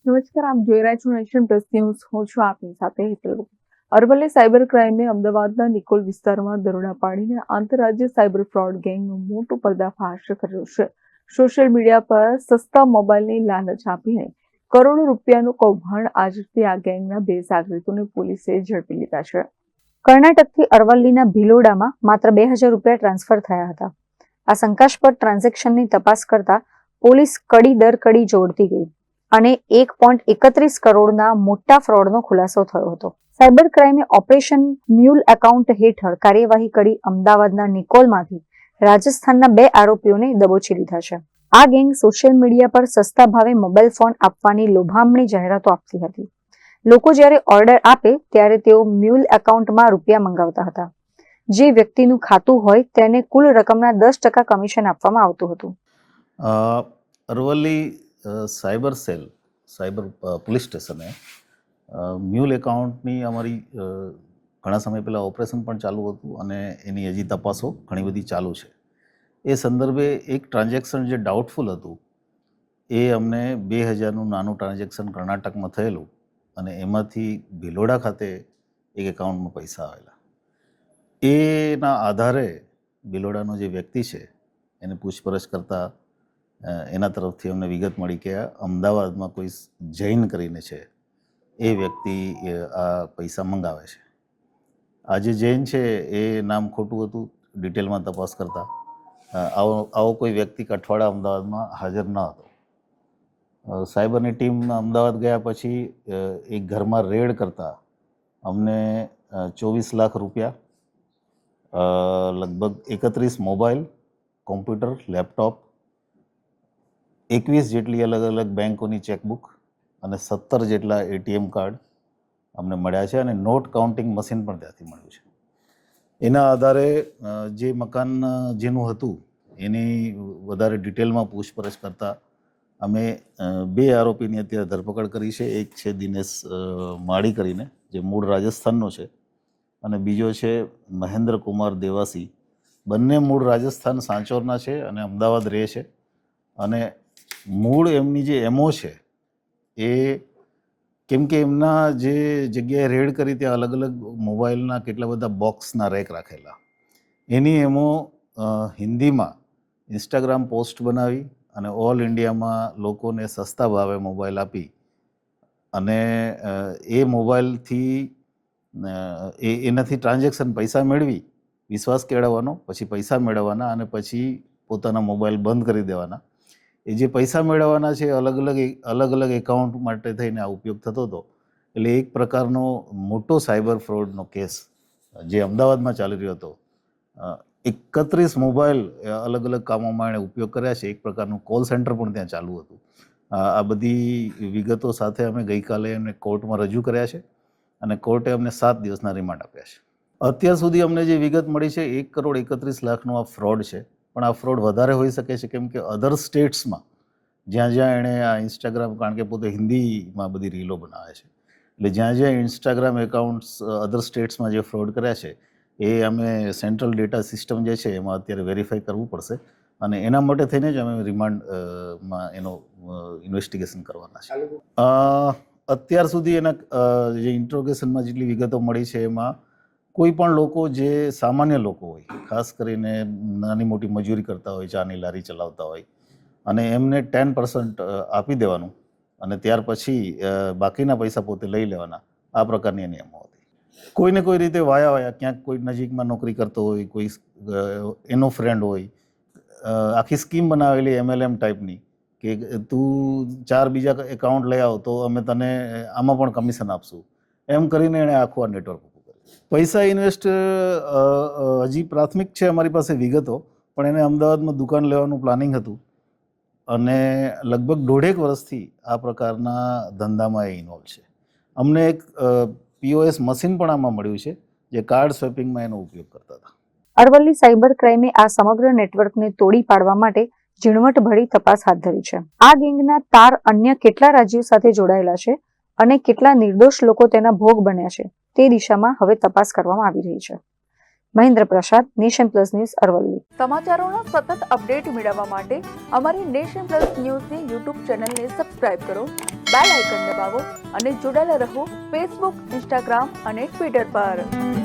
નમસ્કાર, આપ જોઈ રહ્યા છો નેશન પ્લસ ન્યૂઝ. હું છું આપની સાથે હેતલ. અરવલ્લી સાયબર ક્રાઇમે અમદાવાદના નિકોલ વિસ્તારમાં દરોડા પાડીને આંતરરાજ્ય સાયબર ફ્રોડ ગેંગનો મોટો પર્દાફાશ કર્યો છે. સોશિયલ મીડિયા પર સસ્તા મોબાઈલની લાલચ આપીને કરોડો રૂપિયાનું કૌભાંડ આચરતી આ ગેંગના 2 સાગરીતોને પોલીસે ઝડપી લીધા છે. કર્ણાટકથી અરવલ્લીના ભિલોડામાં માત્ર 2000 રૂપિયા ટ્રાન્સફર થયા હતા. આ શંકાસ્પદ ટ્રાન્ઝેક્શનની તપાસ કરતા પોલીસ કડી દર કડી જોડતી ગઈ અને 1.31 કરોડના મોટા ફ્રોડનો ખુલાસો થયો હતો. સાયબર ક્રાઇમે ઓપરેશન મ્યુલ એકાઉન્ટ હેઠળ કાર્યવાહી કરી અમદાવાદના નિકોલમાંથી રાજસ્થાનના 2 આરોપીઓને દબોચી લીધા છે. આ ગેંગ સોશિયલ મીડિયા પર સસ્તા ભાવે મોબાઈલ ફોન આપવાની લોભામણી જાહેરાતો આપતી હતી. લોકો જ્યારે ઓર્ડર આપે ત્યારે તેઓ મ્યુલ એકાઉન્ટમાં રૂપિયા મંગાવતા હતા. જે વ્યક્તિનું ખાતું હોય તેને કુલ રકમના 10% કમિશન આપવામાં આવતું હતું. Aravalli cyber cell cyber police સ્ટેશને મ્યુલ એકાઉન્ટની અમારી ઘણા સમય પહેલાં ઓપરેશન પણ ચાલુ હતું અને એની હજી તપાસો ઘણી બધી ચાલુ છે. એ સંદર્ભે એક ટ્રાન્ઝેક્શન જે ડાઉટફુલ હતું એ અમને 2000નું નાનું ટ્રાન્ઝેક્શન કર્ણાટકમાં થયેલું અને એમાંથી ભિલોડા ખાતે એક એકાઉન્ટમાં પૈસા આવેલા. એના આધારે ભિલોડાનો જે વ્યક્તિ છે એને પૂછપરછ કરતાં એના તરફથી અમને વિગત મળી કે અમદાવાદમાં કોઈ જૈન કરીને છે એ વ્યક્તિ આ પૈસા મંગાવે છે. આ જે જૈન છે એ નામ ખોટું હતું. ડિટેલમાં તપાસ કરતા આવો કોઈ વ્યક્તિ અઠવાડા અમદાવાદમાં હાજર ન હતો. સાયબરની ટીમ અમદાવાદ ગયા પછી એક ઘરમાં રેડ કરતા અમને 24 લાખ રૂપિયા, લગભગ 31 મોબાઈલ, કોમ્પ્યુટર, લેપટોપ, 21 જેટલી અલગ અલગ બેંકોની ચેકબુક અને 17 જેટલા એટીએમ કાર્ડ અમને મળ્યા છે અને નોટ કાઉન્ટિંગ મશીન પણ ત્યાંથી મળ્યું છે. એના આધારે જે મકાન જેનું હતું એની વધારે ડિટેલમાં પૂછપરછ કરતાં અમે 2 આરોપીની અત્યારે ધરપકડ કરી છે. એક છે દિનેશ માળી કરીને જે મૂળ રાજસ્થાનનો છે અને બીજો છે મહેન્દ્ર કુમાર દેવાસી. બંને મૂળ રાજસ્થાન સાંચોરના છે અને અમદાવાદ રહે છે. અને મૂળ એમની જે એમઓ છે એ કેમ કે એમના જે જગ્યાએ રેડ કરી ત્યાં અલગ અલગ મોબાઈલના કેટલા બધા બોક્સના રેક રાખેલા. એની એમો હિન્દીમાં ઇન્સ્ટાગ્રામ પોસ્ટ બનાવી અને ઓલ ઇન્ડિયામાં લોકોને સસ્તા ભાવે મોબાઈલ આપી અને એ મોબાઈલથી એનાથી ટ્રાન્ઝેક્શન પૈસા મેળવી, વિશ્વાસ કેળવવાનો, પછી પૈસા મેળવવાના અને પછી પોતાના મોબાઈલ બંધ કરી દેવાના. એ જે પૈસા મેળવવાના છે અલગ અલગ એકાઉન્ટ માટે થઈને આ ઉપયોગ થતો હતો. એટલે એક પ્રકારનો મોટો સાયબર ફ્રોડનો કેસ જે અમદાવાદમાં ચાલી રહ્યો હતો. 31 મોબાઈલ અલગ અલગ કામોમાં એણે ઉપયોગ કર્યા છે. એક પ્રકારનું કોલ સેન્ટર પણ ત્યાં ચાલુ હતું. આ બધી વિગતો સાથે અમે ગઈકાલે એમને કોર્ટમાં રજૂ કર્યા છે અને કોર્ટે અમને 7 દિવસના રિમાન્ડ આપ્યા છે. અત્યાર સુધી અમને જે વિગત મળી છે 1,31,00,000નો આ ફ્રોડ છે. પણ આ ફ્રોડ વધારે હોઈ શકે છે કેમ કે અધર સ્ટેટ્સમાં જ્યાં એણે આ ઇન્સ્ટાગ્રામ, કારણ કે પોતે હિન્દીમાં બધી રીલો બનાવે છે, એટલે જ્યાં ઇન્સ્ટાગ્રામ એકાઉન્ટ્સ અધર સ્ટેટ્સમાં જે ફ્રોડ કર્યા છે એ અમે સેન્ટ્રલ ડેટા સિસ્ટમ જે છે એમાં અત્યારે વેરીફાઈ કરવું પડશે અને એના માટે થઈને જ અમે રિમાન્ડમાં એનો ઇન્વેસ્ટિગેશન કરવાના છે. અત્યાર સુધી એના જે ઇન્ટ્રોગેશનમાં જેટલી વિગતો મળી છે એમાં કોઈ પણ લોકો જે સામાન્ય લોકો હોય, ખાસ કરીને નાની મોટી મજૂરી કરતા હોય, ચાની લારી ચલાવતા હોય અને એમને 10% આપી દેવાનું અને ત્યાર પછી બાકીના પૈસા પોતે લઈ લેવાના, આ પ્રકારની નિયમો હતી. કોઈને કોઈ રીતે વાયા ક્યાંક કોઈ નજીકમાં નોકરી કરતો હોય, કોઈ એનો ફ્રેન્ડ હોય, આખી સ્કીમ બનાવેલી MLM ટાઈપની કે તું 4 બીજા એકાઉન્ટ લઈ આવ તો અમે તને આમાં પણ કમિશન આપશું, એમ કરીને એણે આખું આ નેટવર્ક ઊભું કર્યું. પૈસા ઇન્વેસ્ટ હજી પ્રાથમિક છે અમારી પાસે વિગતો, પણ એને અમદાવાદમાં દુકાન લેવાનું પ્લાનિંગ હતું અને લગભગ 1.5 વર્ષથી આ પ્રકારના ધંધામાં એ ઇન્વોલ્વ છે. અમને એક POS મશીન પણ આમાં મળ્યું છે જે કાર્ડ સ્વેપિંગમાં એનો ઉપયોગ કરતા હતા. અરવલ્લી સાયબર ક્રાઇમે આ સમગ્ર નેટવર્કને તોડી પાડવા માટે ઝીણવટભરી તપાસ હાથ ધરી છે. આ ગેંગના તાર અન્ય કેટલા રાજ્યો સાથે જોડાયેલા છે અને કેટલા નિર્દોષ લોકો તેના ભોગ બન્યા છે તે દિશામાં હવે તપાસ કરવામાં આવી રહી છે. મહેન્દ્ર પ્રસાદ, નેશન પ્લસ ન્યૂઝ, અરવલ્લી. સમાચારોના સતત અપડેટ મેળવવા માટે અમારી નેશન પ્લસ ન્યૂઝની યુટ્યુબ ચેનલને સબસ્ક્રાઇબ કરો, બેલ આઇકન દબાવો અને જોડાયેલા રહો ફેસબુક, ઇન્સ્ટાગ્રામ અને ટ્વિટર પર.